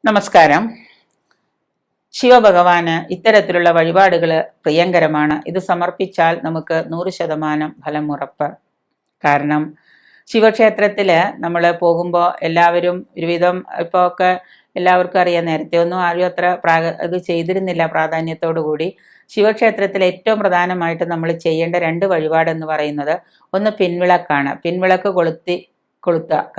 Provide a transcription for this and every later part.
നമസ്കാരം. ശിവഭഗവാന് ഇത്തരത്തിലുള്ള വഴിപാടുകൾ പ്രിയങ്കരമാണ്. ഇത് സമർപ്പിച്ചാൽ നമുക്ക് 100% ഫലം ഉറപ്പ്. കാരണം ശിവക്ഷേത്രത്തില് നമ്മൾ പോകുമ്പോൾ എല്ലാവരും ഒരുവിധം ഇപ്പോൾ ഒക്കെ എല്ലാവർക്കും അറിയാം, നേരത്തെ ഒന്നും ആരും അത്ര ഇത് ചെയ്തിരുന്നില്ല പ്രാധാന്യത്തോടു കൂടി. ശിവക്ഷേത്രത്തിൽ ഏറ്റവും പ്രധാനമായിട്ട് നമ്മൾ ചെയ്യേണ്ട 2 വഴിപാടെന്ന് പറയുന്നത്, ഒന്ന് പിൻവിളക്കാണ്. പിൻവിളക്ക്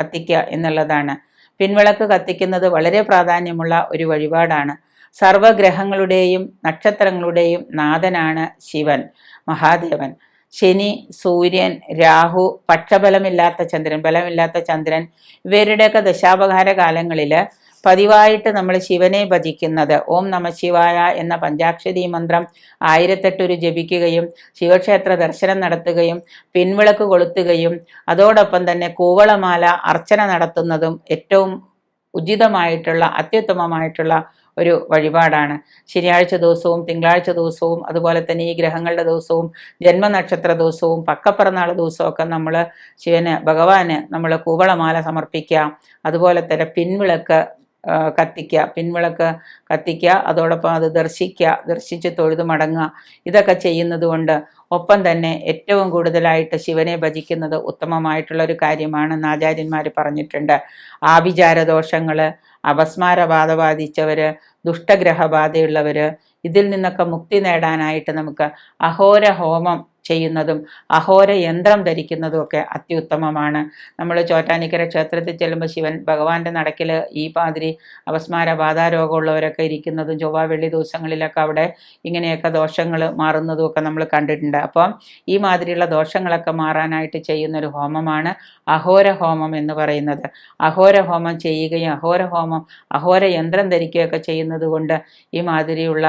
കത്തിക്കുക എന്നുള്ളതാണ്. പിൻവിളക്ക് കത്തിക്കുന്നത് വളരെ പ്രാധാന്യമുള്ള ഒരു വഴിപാടാണ്. സർവഗ്രഹങ്ങളുടെയും നക്ഷത്രങ്ങളുടെയും നാഥനാണ് ശിവൻ, മഹാദേവൻ. ശനി, സൂര്യൻ, രാഹു, പക്ഷബലമില്ലാത്ത ചന്ദ്രൻ ഇവരുടെയൊക്കെ ദശാപഹാര കാലങ്ങളിൽ പതിവായിട്ട് നമ്മൾ ശിവനെ ഭജിക്കുന്നത് ഓം നമഃശിവായ എന്ന പഞ്ചാക്ഷരി മന്ത്രം 1008 ജപിക്കുകയും ശിവക്ഷേത്ര ദർശനം നടത്തുകയും പിൻവിളക്ക് കൊളുത്തുകയും അതോടൊപ്പം തന്നെ കൂവളമാല അർച്ചന നടത്തുന്നതും ഏറ്റവും ഉചിതമായിട്ടുള്ള അത്യുത്തമമായിട്ടുള്ള ഒരു വഴിപാടാണ്. ശനിയാഴ്ച ദിവസവും തിങ്കളാഴ്ച ദിവസവും അതുപോലെ തന്നെ ഈ ഗ്രഹങ്ങളുടെ ദിവസവും ജന്മനക്ഷത്ര ദിവസവും പക്കപ്പിറന്നാൾ ദിവസവും ഒക്കെ നമ്മൾ ഭഗവാന് നമ്മൾ കൂവളമാല സമർപ്പിക്കുക. അതുപോലെ തന്നെ പിൻവിളക്ക് കത്തിക്കുക, അതോടൊപ്പം അത് ദർശിച്ച് തൊഴുതു മടങ്ങുക. ഇതൊക്കെ ചെയ്യുന്നത് കൊണ്ട്, ഒപ്പം തന്നെ ഏറ്റവും കൂടുതലായിട്ട് ശിവനെ ഭജിക്കുന്നത് ഉത്തമമായിട്ടുള്ള ഒരു കാര്യമാണെന്ന് ആചാര്യന്മാർ പറഞ്ഞിട്ടുണ്ട്. ആഭിചാരദോഷങ്ങള്, അപസ്മാരബാധ ബാധിച്ചവര്, ദുഷ്ടഗ്രഹബാധയുള്ളവര്, ഇതിൽ നിന്നൊക്കെ മുക്തി നേടാനായിട്ട് നമുക്ക് അഹോര ഹോമം ചെയ്യുന്നതും അഹോര യന്ത്രം ധരിക്കുന്നതും ഒക്കെ അത്യുത്തമമാണ്. നമ്മൾ ചോറ്റാനിക്കര ക്ഷേത്രത്തിൽ ചെല്ലുമ്പോൾ ഭഗവാന്റെ നടക്കിൽ ഈ പാതിരി അപസ്മാര ബാധാരോഗമുള്ളവരൊക്കെ ഇരിക്കുന്നതും ചൊവ്വ വെള്ളി ദിവസങ്ങളിലൊക്കെ അവിടെ ഇങ്ങനെയൊക്കെ ദോഷങ്ങൾ മാറുന്നതും ഒക്കെ നമ്മൾ കണ്ടിട്ടുണ്ട്. അപ്പം ഈ മാതിരിയുള്ള ദോഷങ്ങളൊക്കെ മാറാനായിട്ട് ചെയ്യുന്നൊരു ഹോമമാണ് അഹോര ഹോമം എന്ന് പറയുന്നത്. അഹോര ഹോമം ചെയ്യുകയും അഹോര യന്ത്രം ധരിക്കുകയൊക്കെ ചെയ്യുന്നത് കൊണ്ട് ഈ മാതിരിയുള്ള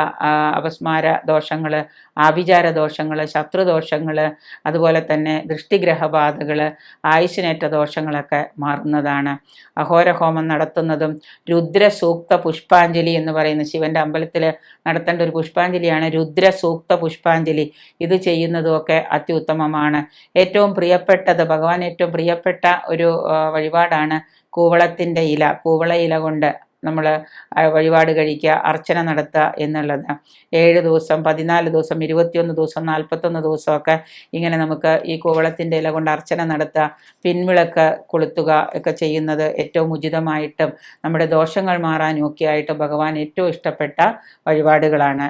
അപസ്മാര ദോഷങ്ങൾ, ആഭിചാര ദോഷങ്ങൾ, ശത്രുദോഷങ്ങൾ, അതുപോലെ തന്നെ ദൃഷ്ടിഗ്രഹബാധകൾ, ആയുസ്സിനേറ്റ ദോഷങ്ങളൊക്കെ മാറുന്നതാണ്. അഹോര ഹോമം നടത്തുന്നതും രുദ്രസൂക്ത പുഷ്പാഞ്ജലി എന്ന് പറയുന്ന ശിവന്റെ അമ്പലത്തിൽ നടത്തേണ്ട ഒരു പുഷ്പാഞ്ജലിയാണ് രുദ്രസൂക്ത പുഷ്പാഞ്ജലി. ഇത് ചെയ്യുന്നതുമൊക്കെ അത്യുത്തമമാണ്. ഭഗവാൻ ഏറ്റവും പ്രിയപ്പെട്ട ഒരു വഴിപാടാണ് കൂവള ഇല കൊണ്ട് നമ്മൾ വഴിപാട് കഴിക്കുക, അർച്ചന നടത്തുക എന്നുള്ളത്. 7 ദിവസം, 14 ദിവസം, 21 ദിവസം, 41 ദിവസമൊക്കെ ഇങ്ങനെ നമുക്ക് ഈ കൂവളത്തിൻ്റെ ഇല കൊണ്ട് അർച്ചന നടത്തുക, പിൻവിളക്ക് കൊളുത്തുക ഒക്കെ ചെയ്യുന്നത് ഏറ്റവും ഉചിതമായിട്ടും നമ്മുടെ ദോഷങ്ങൾ മാറാനും ഒക്കെ ആയിട്ട് ഭഗവാൻ ഏറ്റവും ഇഷ്ടപ്പെട്ട വഴിപാടുകളാണ്.